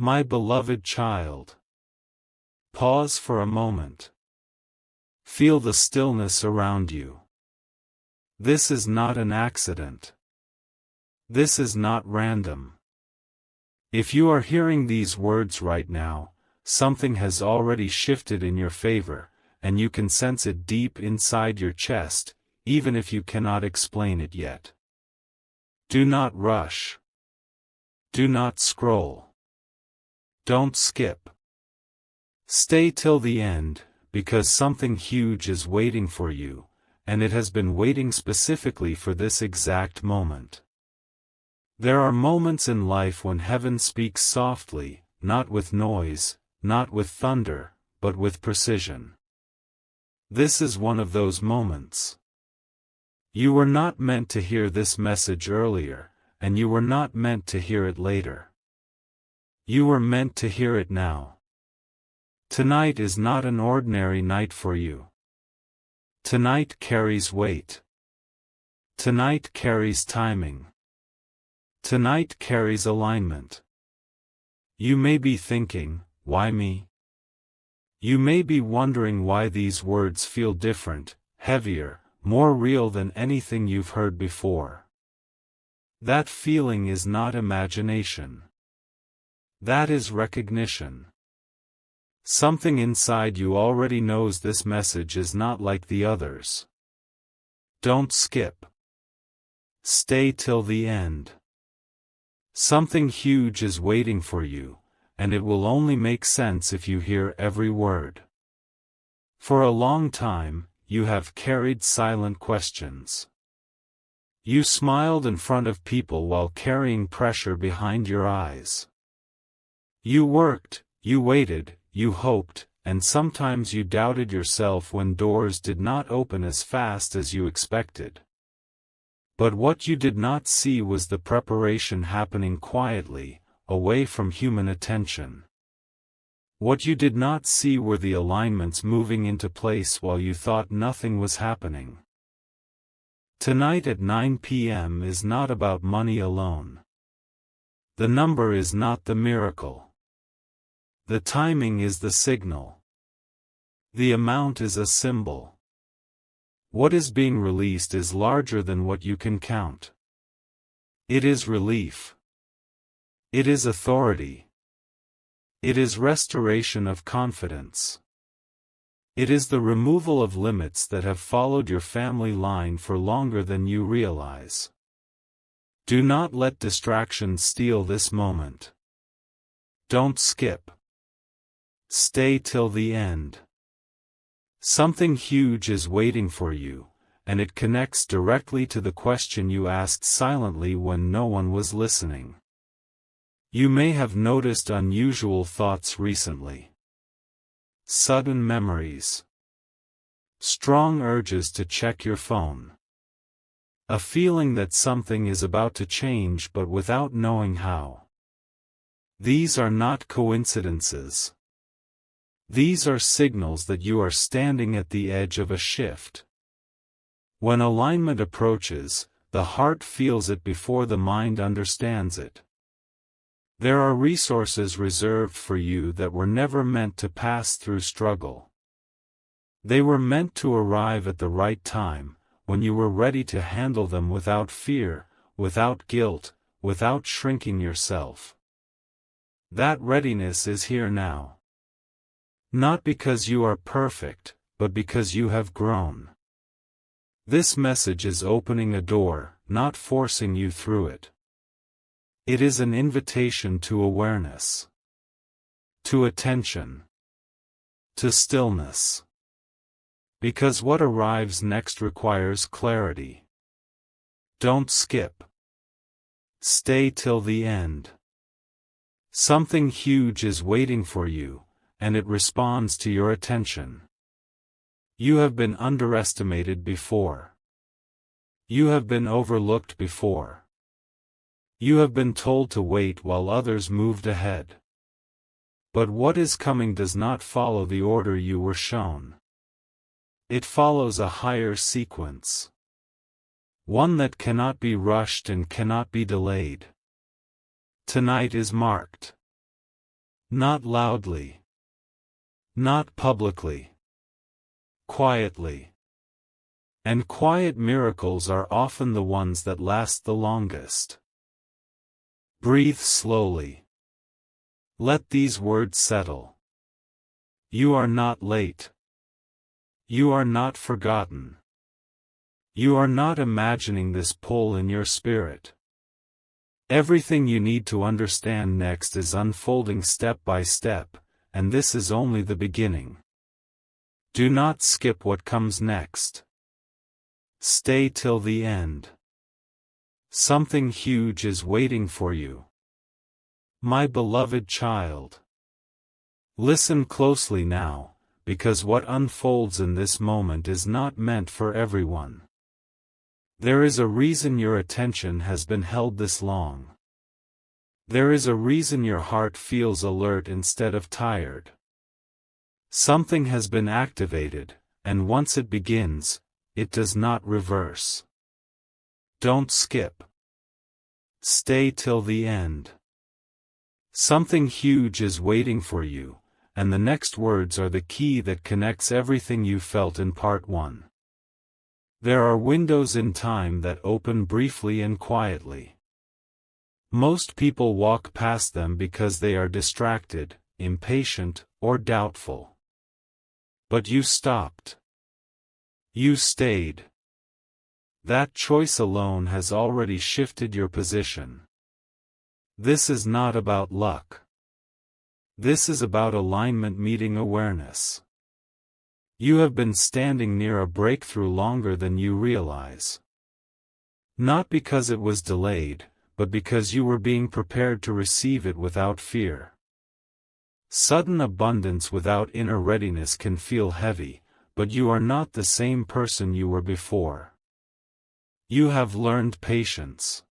My beloved child. Pause for a moment. Feel the stillness around you. This is not an accident. This is not random. If you are hearing these words right now, something has already shifted in your favor, and you can sense it deep inside your chest, even if you cannot explain it yet. Do not rush. Do not scroll. Don't skip. Stay till the end, because something huge is waiting for you, and it has been waiting specifically for this exact moment. There are moments in life when heaven speaks softly, not with noise, not with thunder, but with precision. This is one of those moments. You were not meant to hear this message earlier, and you were not meant to hear it later. You were meant to hear it now. Tonight is not an ordinary night for you. Tonight carries weight. Tonight carries timing. Tonight carries alignment. You may be thinking, why me? You may be wondering why these words feel different, heavier, more real than anything you've heard before. That feeling is not imagination. That is recognition. Something inside you already knows this message is not like the others. Don't skip. Stay till the end. Something huge is waiting for you, and it will only make sense if you hear every word. For a long time, you have carried silent questions. You smiled in front of people while carrying pressure behind your eyes. You worked, you waited, you hoped, and sometimes you doubted yourself when doors did not open as fast as you expected. But what you did not see was the preparation happening quietly, away from human attention. What you did not see were the alignments moving into place while you thought nothing was happening. Tonight at 9 p.m. is not about money alone. The number is not the miracle. The timing is the signal. The amount is a symbol. What is being released is larger than what you can count. It is relief. It is authority. It is restoration of confidence. It is the removal of limits that have followed your family line for longer than you realize. Do not let distractions steal this moment. Don't skip. Stay till the end. Something huge is waiting for you, and it connects directly to the question you asked silently when no one was listening. You may have noticed unusual thoughts recently. Sudden memories. Strong urges to check your phone. A feeling that something is about to change but without knowing how. These are not coincidences. These are signals that you are standing at the edge of a shift. When alignment approaches, the heart feels it before the mind understands it. There are resources reserved for you that were never meant to pass through struggle. They were meant to arrive at the right time, when you were ready to handle them without fear, without guilt, without shrinking yourself. That readiness is here now. Not because you are perfect, but because you have grown. This message is opening a door, not forcing you through it. It is an invitation to awareness, to attention, to stillness. Because what arrives next requires clarity. Don't skip. Stay till the end. Something huge is waiting for you, and it responds to your attention. You have been underestimated before. You have been overlooked before. You have been told to wait while others moved ahead. But what is coming does not follow the order you were shown. It follows a higher sequence. One that cannot be rushed and cannot be delayed. Tonight is marked. Not loudly. Not publicly. Quietly. And quiet miracles are often the ones that last the longest. Breathe slowly. Let these words settle. You are not late. You are not forgotten. You are not imagining this pull in your spirit. Everything you need to understand next is unfolding step by step, and this is only the beginning. Do not skip what comes next. Stay till the end. Something huge is waiting for you. My beloved child. Listen closely now, because what unfolds in this moment is not meant for everyone. There is a reason your attention has been held this long. There is a reason your heart feels alert instead of tired. Something has been activated, and once it begins, it does not reverse. Don't skip. Stay till the end. Something huge is waiting for you, and the next words are the key that connects everything you felt in part 1. There are windows in time that open briefly and quietly. Most people walk past them because they are distracted, impatient, or doubtful. But you stopped. You stayed. That choice alone has already shifted your position. This is not about luck. This is about alignment meeting awareness. You have been standing near a breakthrough longer than you realize. Not because it was delayed, but because you were being prepared to receive it without fear. Sudden abundance without inner readiness can feel heavy, but you are not the same person you were before. You have learned patience.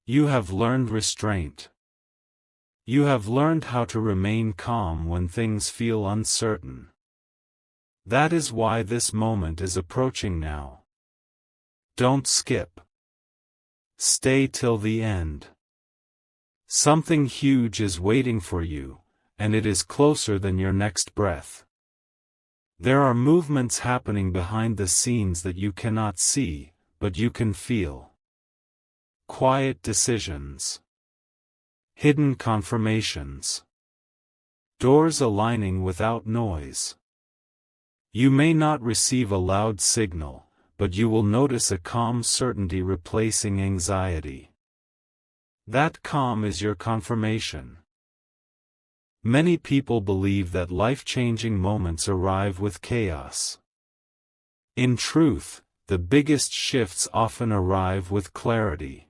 You have learned restraint. You have learned how to remain calm when things feel uncertain. That is why this moment is approaching now. Don't skip. Stay till the end. Something huge is waiting for you, and it is closer than your next breath. There are movements happening behind the scenes that you cannot see, but you can feel. Quiet decisions. Hidden confirmations. Doors aligning without noise. You may not receive a loud signal, but you will notice a calm certainty replacing anxiety. That calm is your confirmation. Many people believe that life-changing moments arrive with chaos. In truth, the biggest shifts often arrive with clarity.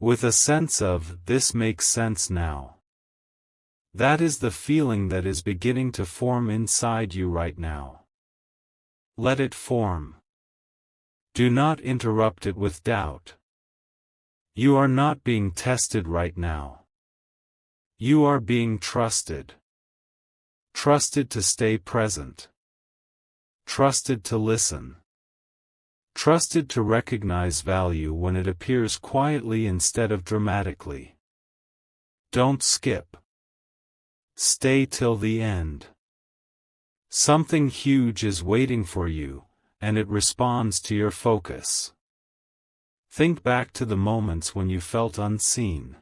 With a sense of, this makes sense now. That is the feeling that is beginning to form inside you right now. Let it form. Do not interrupt it with doubt. You are not being tested right now. You are being trusted. Trusted to stay present. Trusted to listen. Trusted to recognize value when it appears quietly instead of dramatically. Don't skip. Stay till the end. Something huge is waiting for you, and it responds to your focus. Think back to the moments when you felt unseen.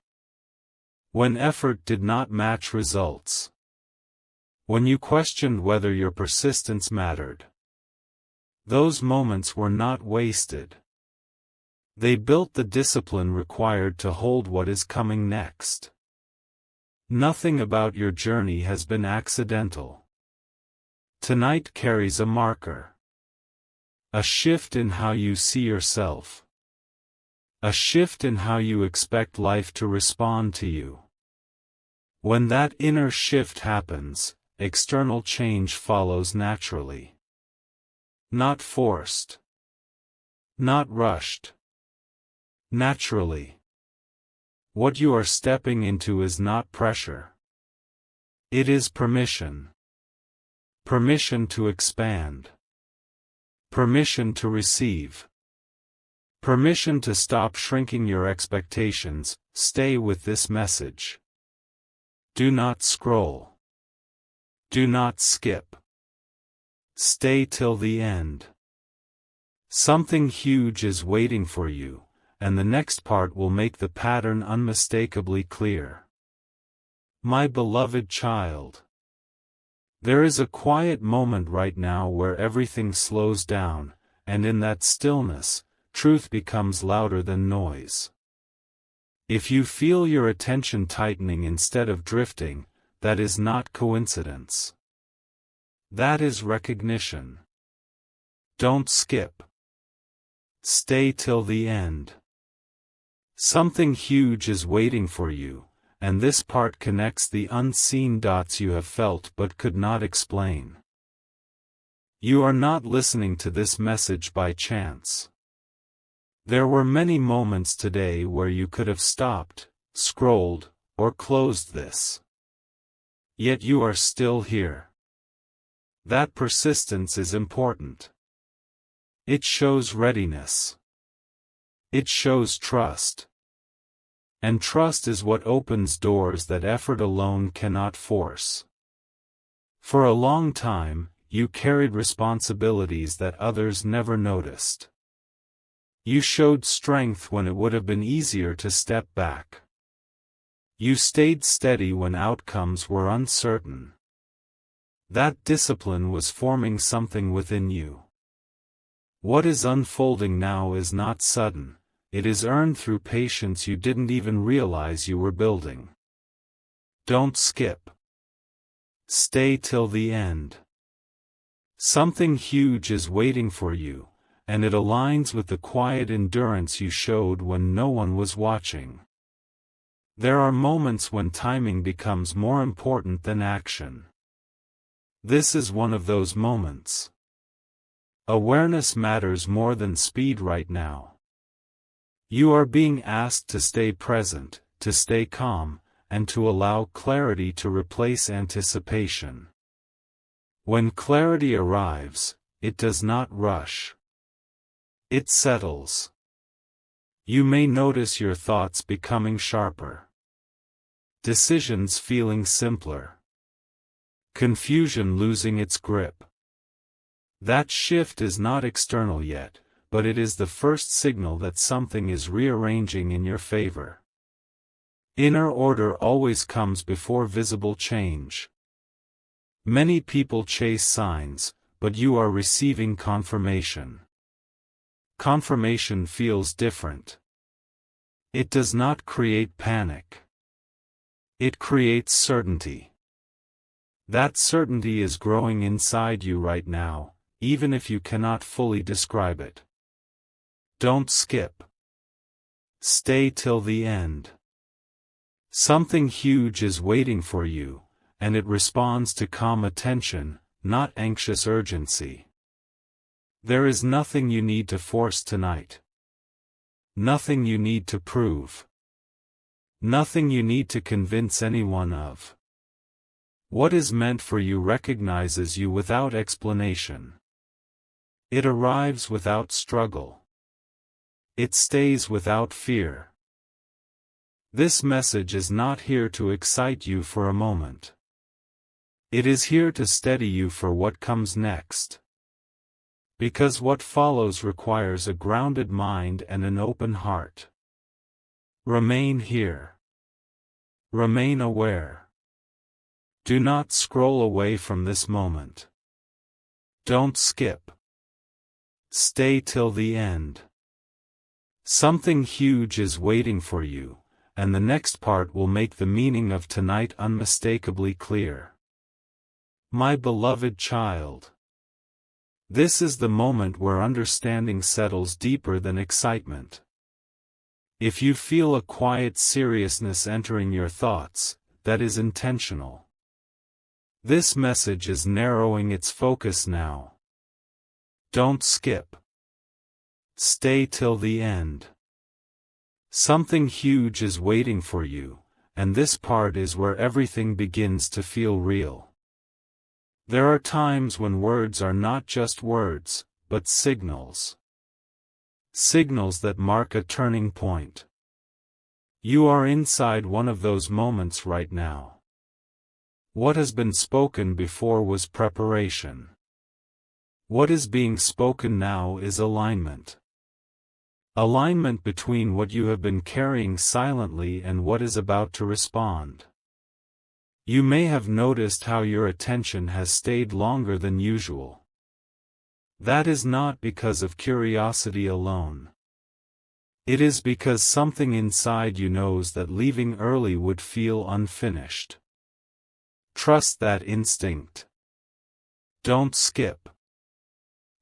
When effort did not match results. When you questioned whether your persistence mattered. Those moments were not wasted. They built the discipline required to hold what is coming next. Nothing about your journey has been accidental. Tonight carries a marker. A shift in how you see yourself. A shift in how you expect life to respond to you. When that inner shift happens, external change follows naturally. Not forced. Not rushed. Naturally. What you are stepping into is not pressure. It is permission. Permission to expand. Permission to receive. Permission to stop shrinking your expectations. Stay with this message. Do not scroll. Do not skip. Stay till the end. Something huge is waiting for you, and the next part will make the pattern unmistakably clear. My beloved child. There is a quiet moment right now where everything slows down, and in that stillness, truth becomes louder than noise. If you feel your attention tightening instead of drifting, that is not coincidence. That is recognition. Don't skip. Stay till the end. Something huge is waiting for you, and this part connects the unseen dots you have felt but could not explain. You are not listening to this message by chance. There were many moments today where you could have stopped, scrolled, or closed this. Yet you are still here. That persistence is important. It shows readiness. It shows trust. And trust is what opens doors that effort alone cannot force. For a long time, you carried responsibilities that others never noticed. You showed strength when it would have been easier to step back. You stayed steady when outcomes were uncertain. That discipline was forming something within you. What is unfolding now is not sudden, it is earned through patience you didn't even realize you were building. Don't skip. Stay till the end. Something huge is waiting for you, and it aligns with the quiet endurance you showed when no one was watching. There are moments when timing becomes more important than action. This is one of those moments. Awareness matters more than speed right now. You are being asked to stay present, to stay calm, and to allow clarity to replace anticipation. When clarity arrives, it does not rush. It settles. You may notice your thoughts becoming sharper. Decisions feeling simpler. Confusion losing its grip. That shift is not external yet, but it is the first signal that something is rearranging in your favor. Inner order always comes before visible change. Many people chase signs, but you are receiving confirmation. Confirmation feels different. It does not create panic. It creates certainty. That certainty is growing inside you right now, even if you cannot fully describe it. Don't skip. Stay till the end. Something huge is waiting for you, and it responds to calm attention, not anxious urgency. There is nothing you need to force tonight. Nothing you need to prove. Nothing you need to convince anyone of. What is meant for you recognizes you without explanation. It arrives without struggle. It stays without fear. This message is not here to excite you for a moment. It is here to steady you for what comes next. Because what follows requires a grounded mind and an open heart. Remain here. Remain aware. Do not scroll away from this moment. Don't skip. Stay till the end. Something huge is waiting for you, and the next part will make the meaning of tonight unmistakably clear. My beloved child. This is the moment where understanding settles deeper than excitement. If you feel a quiet seriousness entering your thoughts, that is intentional. This message is narrowing its focus now. Don't skip. Stay till the end. Something huge is waiting for you, and this part is where everything begins to feel real. There are times when words are not just words, but signals. Signals that mark a turning point. You are inside one of those moments right now. What has been spoken before was preparation. What is being spoken now is alignment. Alignment between what you have been carrying silently and what is about to respond. You may have noticed how your attention has stayed longer than usual. That is not because of curiosity alone. It is because something inside you knows that leaving early would feel unfinished. Trust that instinct. Don't skip.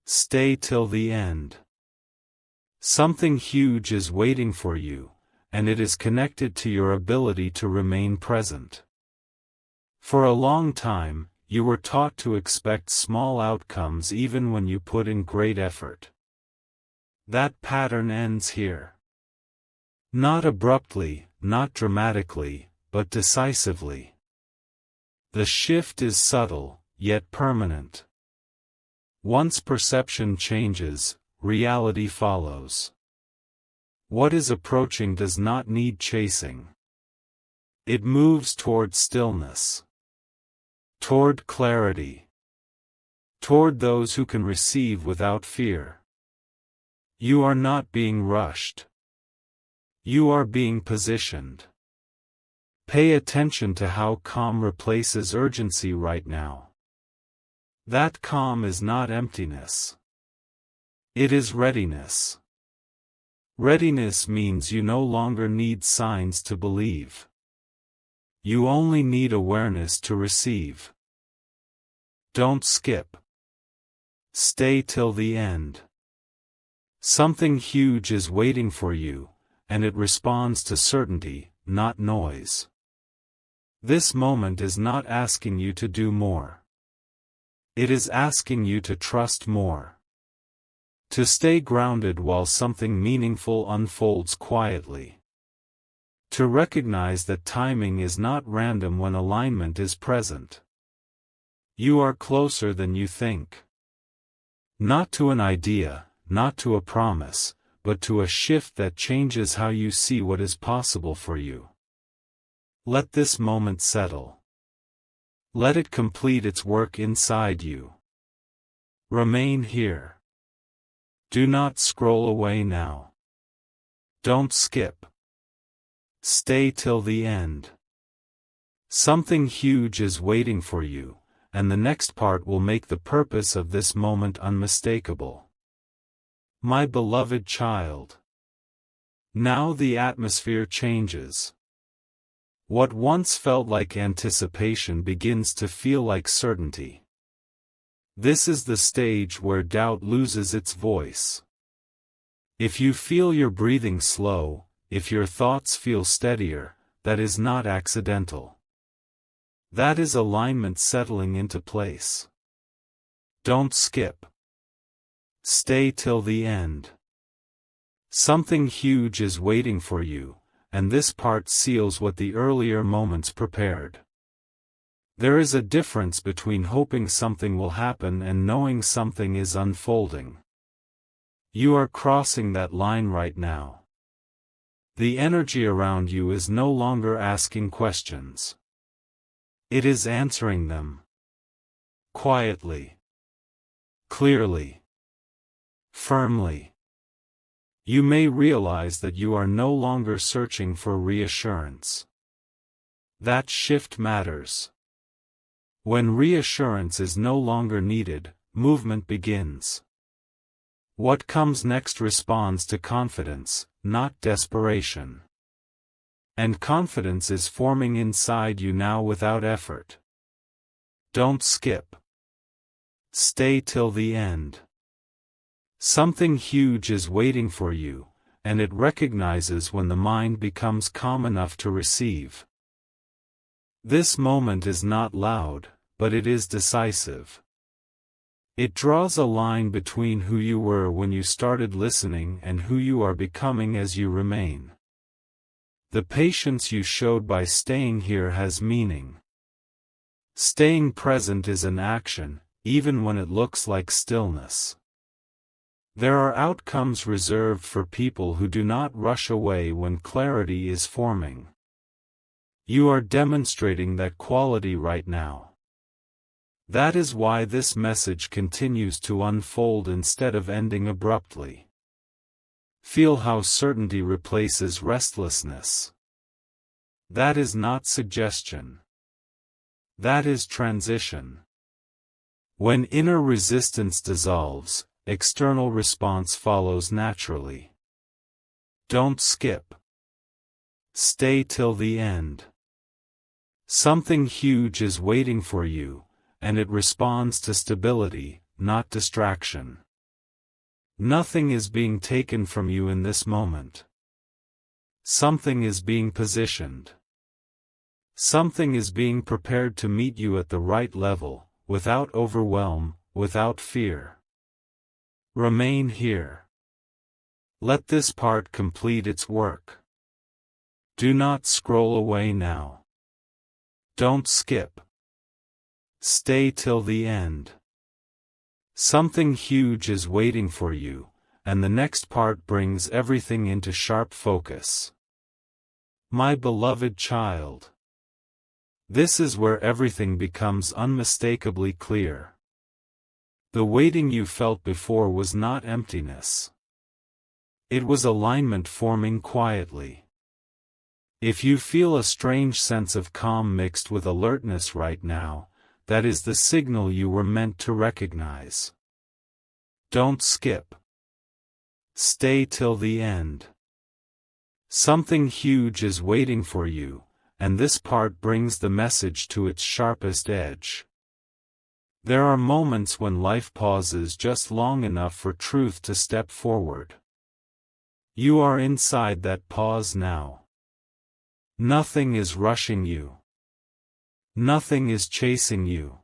Stay till the end. Something huge is waiting for you, and it is connected to your ability to remain present. For a long time, you were taught to expect small outcomes even when you put in great effort. That pattern ends here. Not abruptly, not dramatically, but decisively. The shift is subtle, yet permanent. Once perception changes, reality follows. What is approaching does not need chasing. It moves toward stillness. Toward clarity. Toward those who can receive without fear. You are not being rushed. You are being positioned. Pay attention to how calm replaces urgency right now. That calm is not emptiness. It is readiness. Readiness means you no longer need signs to believe. You only need awareness to receive. Don't skip. Stay till the end. Something huge is waiting for you, and it responds to certainty, not noise. This moment is not asking you to do more. It is asking you to trust more. To stay grounded while something meaningful unfolds quietly. To recognize that timing is not random when alignment is present. You are closer than you think. Not to an idea, not to a promise, but to a shift that changes how you see what is possible for you. Let this moment settle. Let it complete its work inside you. Remain here. Do not scroll away now. Don't skip. Stay till the end. Something huge is waiting for you, and the next part will make the purpose of this moment unmistakable. My beloved child. Now the atmosphere changes. What once felt like anticipation begins to feel like certainty. This is the stage where doubt loses its voice. If you feel your breathing slow, if your thoughts feel steadier, that is not accidental. That is alignment settling into place. Don't skip. Stay till the end. Something huge is waiting for you, and this part seals what the earlier moments prepared. There is a difference between hoping something will happen and knowing something is unfolding. You are crossing that line right now. The energy around you is no longer asking questions. It is answering them. Quietly. Clearly. Firmly. You may realize that you are no longer searching for reassurance. That shift matters. When reassurance is no longer needed, movement begins. What comes next responds to confidence, not desperation. And confidence is forming inside you now without effort. Don't skip. Stay till the end. Something huge is waiting for you, and it recognizes when the mind becomes calm enough to receive. This moment is not loud, but it is decisive. It draws a line between who you were when you started listening and who you are becoming as you remain. The patience you showed by staying here has meaning. Staying present is an action, even when it looks like stillness. There are outcomes reserved for people who do not rush away when clarity is forming. You are demonstrating that quality right now. That is why this message continues to unfold instead of ending abruptly. Feel how certainty replaces restlessness. That is not suggestion. That is transition. When inner resistance dissolves, external response follows naturally. Don't skip. Stay till the end. Something huge is waiting for you, and it responds to stability, not distraction. Nothing is being taken from you in this moment. Something is being positioned. Something is being prepared to meet you at the right level, without overwhelm, without fear. Remain here. Let this part complete its work. Do not scroll away now. Don't skip. Stay till the end. Something huge is waiting for you, and the next part brings everything into sharp focus. My beloved child. This is where everything becomes unmistakably clear. The waiting you felt before was not emptiness. It was alignment forming quietly. If you feel a strange sense of calm mixed with alertness right now, that is the signal you were meant to recognize. Don't skip. Stay till the end. Something huge is waiting for you, and this part brings the message to its sharpest edge. There are moments when life pauses just long enough for truth to step forward. You are inside that pause now. Nothing is rushing you. Nothing is chasing you.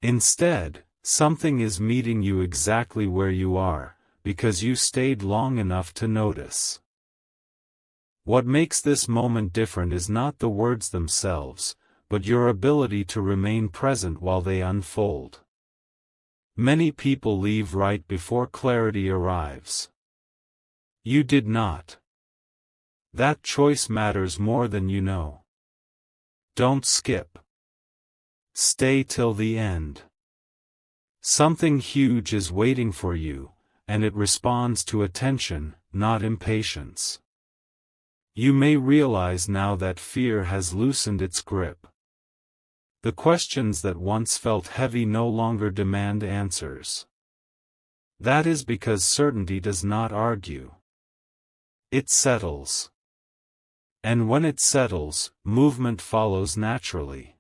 Instead, something is meeting you exactly where you are, because you stayed long enough to notice. What makes this moment different is not the words themselves, but your ability to remain present while they unfold. Many people leave right before clarity arrives. You did not. That choice matters more than you know. Don't skip. Stay till the end. Something huge is waiting for you, and it responds to attention, not impatience. You may realize now that fear has loosened its grip. The questions that once felt heavy no longer demand answers. That is because certainty does not argue. It settles. And when it settles, movement follows naturally.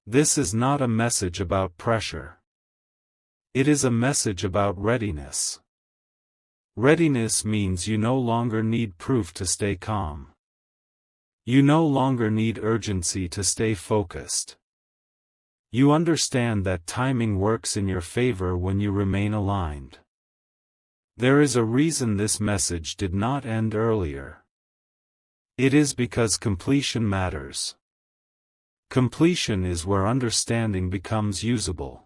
This is not a message about pressure. It is a message about readiness. Readiness means you no longer need proof to stay calm. You no longer need urgency to stay focused. You understand that timing works in your favor when you remain aligned. There is a reason this message did not end earlier. It is because completion matters. Completion is where understanding becomes usable.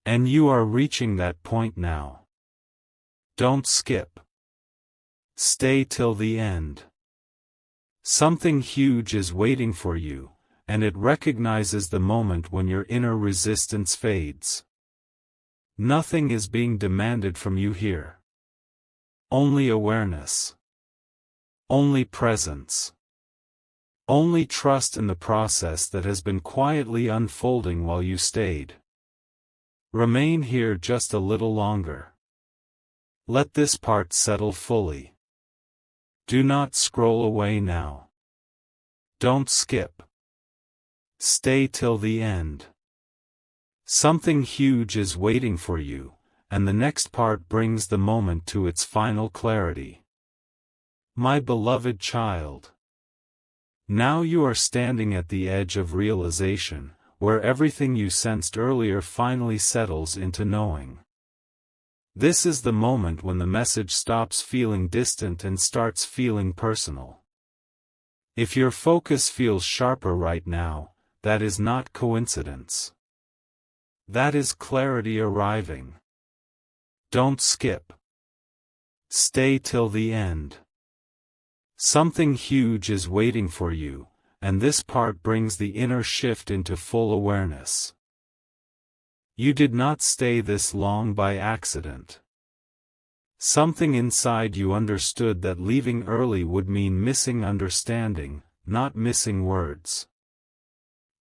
And you are reaching that point now. Don't skip. Stay till the end. Something huge is waiting for you, and it recognizes the moment when your inner resistance fades. Nothing is being demanded from you here. Only awareness. Only presence. Only trust in the process that has been quietly unfolding while you stayed. Remain here just a little longer. Let this part settle fully. Do not scroll away now. Don't skip. Stay till the end. Something huge is waiting for you, and the next part brings the moment to its final clarity. My beloved child. Now you are standing at the edge of realization, where everything you sensed earlier finally settles into knowing. This is the moment when the message stops feeling distant and starts feeling personal. If your focus feels sharper right now, that is not coincidence. That is clarity arriving. Don't skip. Stay till the end. Something huge is waiting for you, and this part brings the inner shift into full awareness. You did not stay this long by accident. Something inside you understood that leaving early would mean missing understanding, not missing words.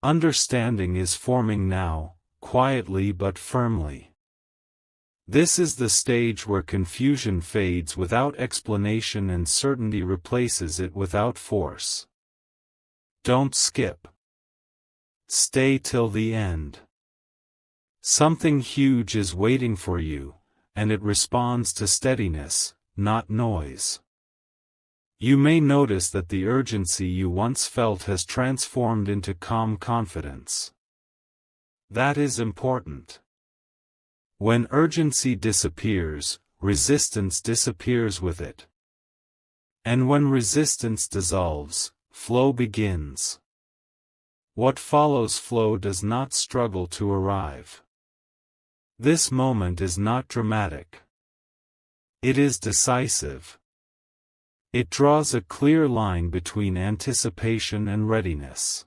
Understanding is forming now, quietly but firmly. This is the stage where confusion fades without explanation and certainty replaces it without force. Don't skip. Stay till the end. Something huge is waiting for you, and it responds to steadiness, not noise. You may notice that the urgency you once felt has transformed into calm confidence. That is important. When urgency disappears, resistance disappears with it. And when resistance dissolves, flow begins. What follows flow does not struggle to arrive. This moment is not dramatic. It is decisive. It draws a clear line between anticipation and readiness.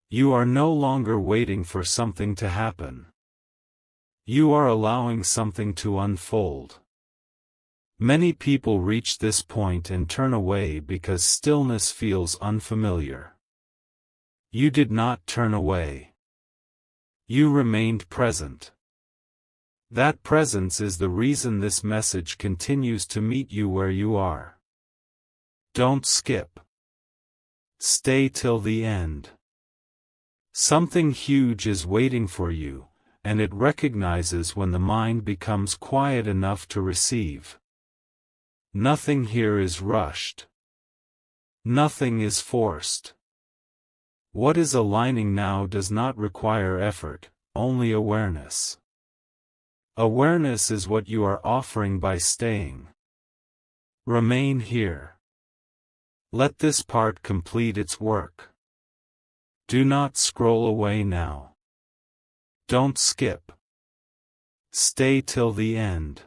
You are no longer waiting for something to happen. You are allowing something to unfold. Many people reach this point and turn away because stillness feels unfamiliar. You did not turn away. You remained present. That presence is the reason this message continues to meet you where you are. Don't skip. Stay till the end. Something huge is waiting for you, and it recognizes when the mind becomes quiet enough to receive. Nothing here is rushed. Nothing is forced. What is aligning now does not require effort, only awareness. Awareness is what you are offering by staying. Remain here. Let this part complete its work. Do not scroll away now. Don't skip. Stay till the end.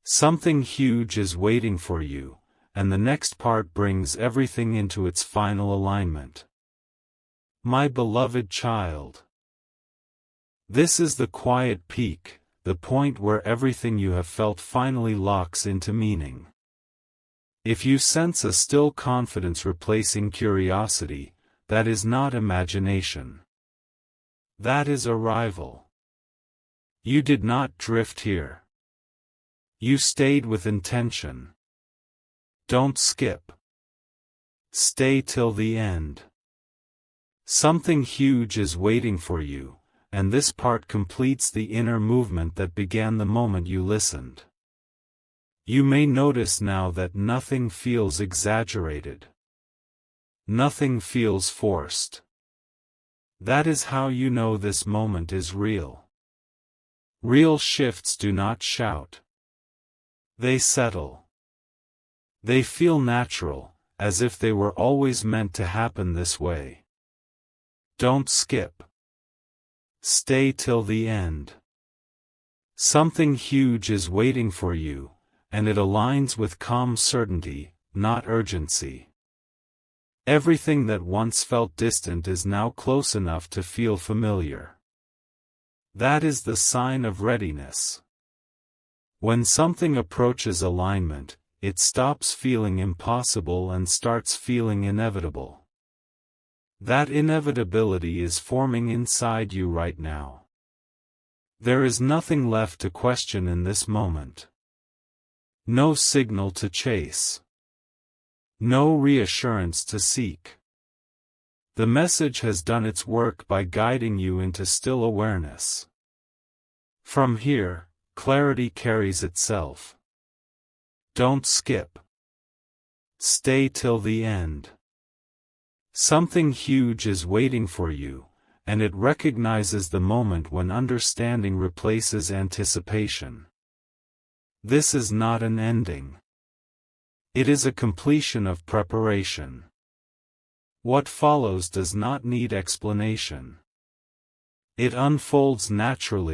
Something huge is waiting for you, and the next part brings everything into its final alignment. My beloved child. This is the quiet peak, the point where everything you have felt finally locks into meaning. If you sense a still confidence replacing curiosity, that is not imagination. That is arrival. You did not drift here. You stayed with intention. Don't skip. Stay till the end. Something huge is waiting for you, and this part completes the inner movement that began the moment you listened. You may notice now that nothing feels exaggerated. Nothing feels forced. That is how you know this moment is real. Real shifts do not shout. They settle. They feel natural, as if they were always meant to happen this way. Don't skip. Stay till the end. Something huge is waiting for you, and it aligns with calm certainty, not urgency. Everything that once felt distant is now close enough to feel familiar. That is the sign of readiness. When something approaches alignment, it stops feeling impossible and starts feeling inevitable. That inevitability is forming inside you right now. There is nothing left to question in this moment. No signal to chase. No reassurance to seek. The message has done its work by guiding you into still awareness. From here, clarity carries itself. Don't skip. Stay till the end. Something huge is waiting for you, and it recognizes the moment when understanding replaces anticipation. This is not an ending. It is a completion of preparation. What follows does not need explanation. It unfolds naturally.